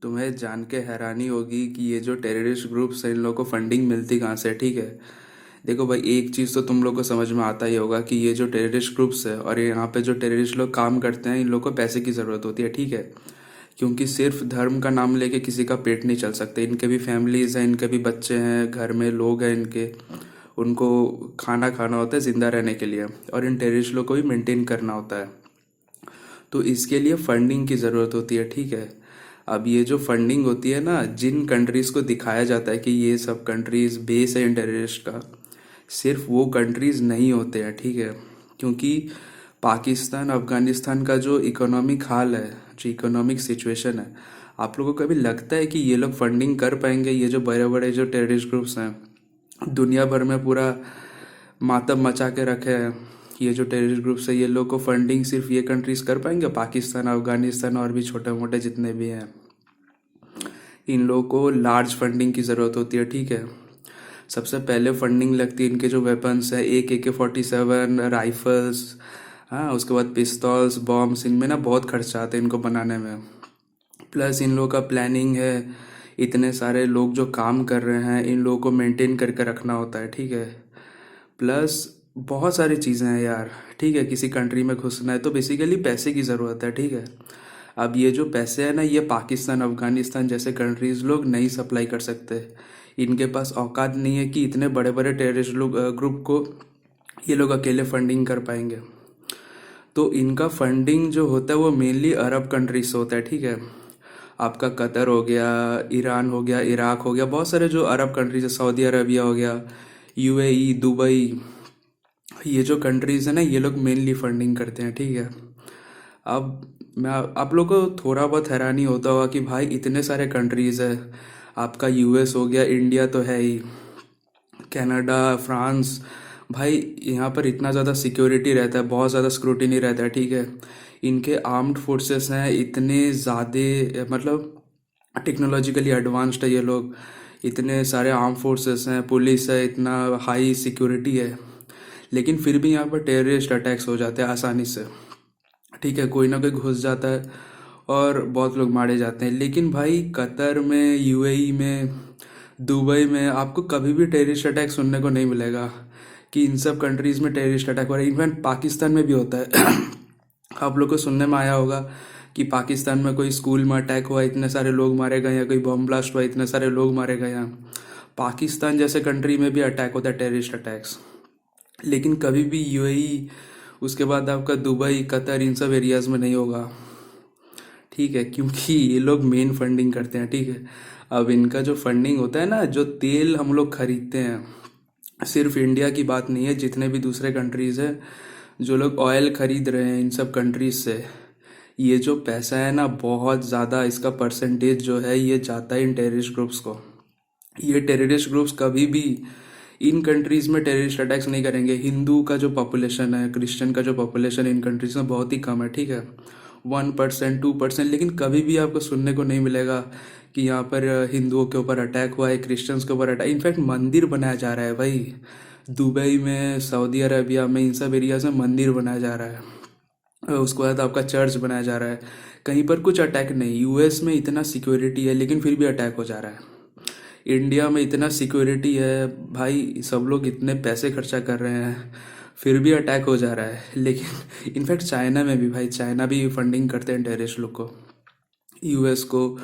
तुम्हें जान के हैरानी होगी कि ये जो टेररिस्ट ग्रुप्स हैं इन लोगों को फंडिंग मिलती कहाँ से है, ठीक है। देखो भाई, एक चीज़ तो तुम लोग को समझ में आता ही होगा कि ये जो टेररिस्ट ग्रुप्स है और यहाँ पे जो टेररिस्ट लोग काम करते हैं इन लोग को पैसे की ज़रूरत होती है, ठीक है। क्योंकि सिर्फ धर्म का नाम लेके किसी का पेट नहीं चल सकते। इनके भी फैमिलीज़ हैं, इनके भी बच्चे हैं, घर में लोग हैं इनके। उनको खाना खाना होता है ज़िंदा रहने के लिए, और इन टेररिस्ट लोग को भी मेंटेन करना होता है। तो इसके लिए फंडिंग की ज़रूरत होती है, ठीक है। अब ये जो फंडिंग होती है ना, जिन कंट्रीज़ को दिखाया जाता है कि ये सब कंट्रीज़ बेस है इन टेररिस्ट का, सिर्फ वो कंट्रीज़ नहीं होते हैं, ठीक है। क्योंकि पाकिस्तान अफ़गानिस्तान का जो इकोनॉमिक हाल है, जो इकोनॉमिक सिचुएशन है, आप लोगों को कभी लगता है कि ये लोग फंडिंग कर पाएंगे? ये जो बड़े बड़े जो टेररिस्ट ग्रुप्स हैं, दुनिया भर में पूरा मातम मचा के रखे हैं, ये जो टेररिस्ट ग्रुप्स है, ये लोग को फंडिंग सिर्फ ये कंट्रीज कर पाएंगे? पाकिस्तान, अफगानिस्तान और भी छोटे मोटे जितने भी हैं, इन लोगों को लार्ज फंडिंग की ज़रूरत होती है, ठीक है। सबसे पहले फंडिंग लगती है इनके जो वेपन्स है, AK-47 राइफल्स, हाँ, उसके बाद पिस्तौल्स, बॉम्ब्स, इनमें ना बहुत खर्चा आता है इनको बनाने में। प्लस इन लोगों का प्लानिंग है, इतने सारे लोग जो काम कर रहे हैं इन लोगों को मेंटेन करके रखना होता है, ठीक है। प्लस बहुत सारी चीज़ें हैं यार, ठीक है। किसी कंट्री में घुसना है तो बेसिकली पैसे की ज़रूरत है, ठीक है। अब ये जो पैसे हैं ना, ये पाकिस्तान अफगानिस्तान जैसे कंट्रीज़ लोग नहीं सप्लाई कर सकते। इनके पास औकात नहीं है कि इतने बड़े बड़े टेररिस्ट लोग ग्रुप को ये लोग अकेले फंडिंग कर पाएंगे। तो इनका फंडिंग जो होता है वो मेनली अरब कंट्रीज से होता है, ठीक है। आपका कतर हो गया, ईरान हो गया, इराक हो गया, बहुत सारे जो अरब कंट्रीज है, सऊदी अरबिया हो गया, UAE, दुबई, ये जो कंट्रीज़ है ना, ये लोग मेनली फंडिंग करते हैं, ठीक है। अब मैं आप लोग को थोड़ा बहुत हैरानी होता होगा कि भाई इतने सारे कंट्रीज़ है, आपका US हो गया, इंडिया तो है ही, कनाडा, फ्रांस, भाई यहाँ पर इतना ज़्यादा सिक्योरिटी रहता है, बहुत ज़्यादा स्क्रूटिनी रहता है, ठीक है। इनके आर्म्ड फोर्सेस हैं इतने ज़्यादा, मतलब टेक्नोलॉजिकली एडवांस्ड है ये लोग। इतने सारे आर्म फोर्सेस हैं, पुलिस है, इतना हाई सिक्योरिटी है, लेकिन फिर भी यहाँ पर टेररिस्ट अटैक्स हो जाते हैं आसानी से, ठीक है। कोई ना कोई घुस जाता है और बहुत लोग मारे जाते हैं। लेकिन भाई कतर में, UAE में, दुबई में आपको कभी भी टेररिस्ट अटैक सुनने को नहीं मिलेगा कि इन सब कंट्रीज़ में टेररिस्ट अटैक हो रहा है। इनफैक्ट पाकिस्तान में भी होता है। आप लोग को सुनने में आया होगा कि पाकिस्तान में कोई स्कूल में अटैक हुआ, इतने सारे लोग मारे गए, या कोई बम ब्लास्ट हुआ, इतने सारे लोग मारे गए। यहाँ पाकिस्तान जैसे कंट्री में भी अटैक होता है, टेररिस्ट अटैक्स। लेकिन कभी भी UAE, उसके बाद आपका दुबई, कतर, इन सब एरियाज़ में नहीं होगा, ठीक है। क्योंकि ये लोग मेन फंडिंग करते हैं, ठीक है। अब इनका जो फंडिंग होता है ना, जो तेल हम लोग खरीदते हैं, सिर्फ इंडिया की बात नहीं है, जितने भी दूसरे कंट्रीज़ हैं जो लोग ऑयल खरीद रहे हैं इन सब कंट्रीज से, ये जो पैसा है ना, बहुत ज़्यादा इसका परसेंटेज जो है ये जाता है इन टेररिस्ट ग्रुप्स को। ये टेररिस्ट ग्रुप्स कभी भी इन कंट्रीज़ में टेररिस्ट अटैक्स नहीं करेंगे। हिंदू का जो पॉपुलेशन है, क्रिश्चियन का जो पॉपुलेशन इन कंट्रीज़ में बहुत ही कम है, ठीक है, 1%, 2%। लेकिन कभी भी आपको सुनने को नहीं मिलेगा कि यहाँ पर हिंदुओं के ऊपर अटैक हुआ है, क्रिश्चियंस के ऊपर अटैक। इनफैक्ट मंदिर बनाया जा रहा है भाई, दुबई में, सऊदी अरबिया में, इन सब एरियाज में मंदिर बनाया जा रहा है। उसके बाद आपका चर्च बनाया जा रहा है। कहीं पर कुछ अटैक नहीं। US में इतना सिक्योरिटी है लेकिन फिर भी अटैक हो जा रहा है। इंडिया में इतना सिक्योरिटी है भाई, सब लोग इतने पैसे खर्चा कर रहे हैं, फिर भी अटैक हो जा रहा है। लेकिन इनफैक्ट चाइना में भी भाई, चाइना भी फंडिंग करते हैं टेररिस्ट लोग को, US को,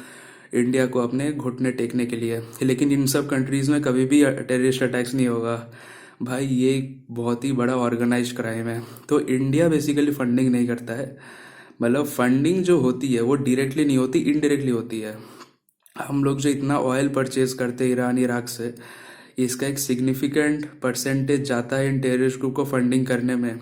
इंडिया को अपने घुटने टेकने के लिए। लेकिन इन सब कंट्रीज़ में कभी भी टेररिस्ट अटैक्स नहीं होगा भाई। ये एक बहुत ही बड़ा ऑर्गेनाइज्ड क्राइम है। तो इंडिया बेसिकली फंडिंग नहीं करता है। मतलब फंडिंग जो होती है वो डायरेक्टली नहीं होती, इनडायरेक्टली होती है। हम लोग जो इतना ऑयल परचेज करते हैं ईरान, इराक से, इसका एक सिग्निफिकेंट परसेंटेज जाता है इन टेररिस्ट ग्रुप को फंडिंग करने में।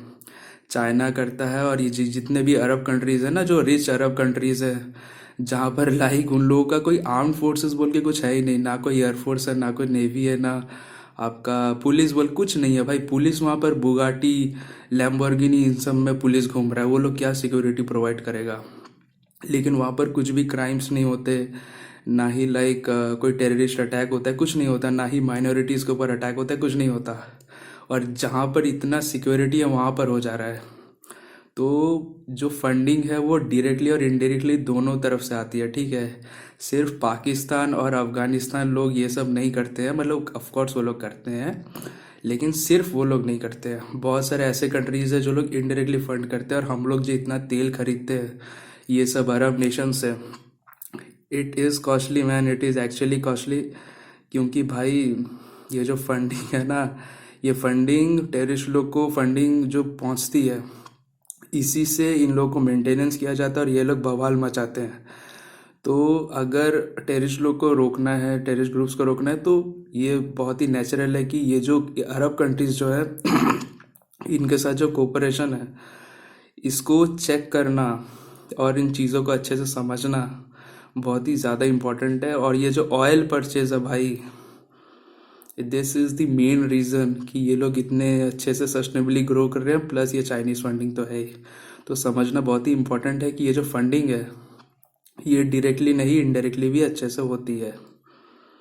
चाइना करता है, और ये जितने भी अरब कंट्रीज़ है ना, जो रिच अरब कंट्रीज़ है, जहाँ पर लाइक उन लोगों का कोई आर्म्ड फोर्सेस बोल के कुछ है ही नहीं, ना कोई एयरफोर्स है, ना कोई नेवी है, ना आपका पुलिस बोल कुछ नहीं है भाई। पुलिस वहाँ पर बुगाटी, लैम्बोर्गिनी, इन सब में पुलिस घूम रहा है, वो लोग क्या सिक्योरिटी प्रोवाइड करेगा। लेकिन वहाँ पर कुछ भी क्राइम्स नहीं होते, ना ही लाइक कोई टेररिस्ट अटैक होता है, कुछ नहीं होता, ना ही माइनॉरिटीज़ के ऊपर अटैक होता है, कुछ नहीं होता। और जहाँ पर इतना सिक्योरिटी है वहाँ पर हो जा रहा है। तो जो फंडिंग है वो डायरेक्टली और इनडायरेक्टली दोनों तरफ से आती है, ठीक है। सिर्फ पाकिस्तान और अफ़गानिस्तान लोग ये सब नहीं करते हैं, मतलब ऑफ कोर्स वो लोग करते हैं, लेकिन सिर्फ वो लोग नहीं करते हैं। बहुत सारे ऐसे कंट्रीज़ है जो लोग इनडायरेक्टली फंड करते हैं, और हम लोग जो इतना तेल खरीदते हैं ये सब अरब नेशन से, it is costly man, it is actually costly. क्योंकि भाई ये जो फंडिंग है ना, ये फंडिंग टेररिस्ट लोग को फंडिंग जो पहुंचती है, इसी से इन लोगों को मेंटेनेंस किया जाता है, और ये लोग बवाल मचाते हैं। तो अगर टेररिस्ट लोग को रोकना है, टेररिस्ट ग्रुप्स को रोकना है, तो ये बहुत ही नेचुरल है कि ये जो अरब कंट्रीज जो है इनके साथ जो कोऑपरेशन है, इसको चेक करना और इन चीज़ों को अच्छे से समझना बहुत ही ज़्यादा इम्पोर्टेंट है। और ये जो ऑयल परचेज है भाई, this is the main reason कि ये लोग इतने अच्छे से सस्टेनेबली ग्रो कर रहे हैं, प्लस ये चाइनीज़ फंडिंग तो है ही। तो समझना बहुत ही इम्पोर्टेंट है कि ये जो फंडिंग है ये डायरेक्टली नहीं, इनडायरेक्टली भी अच्छे से होती है।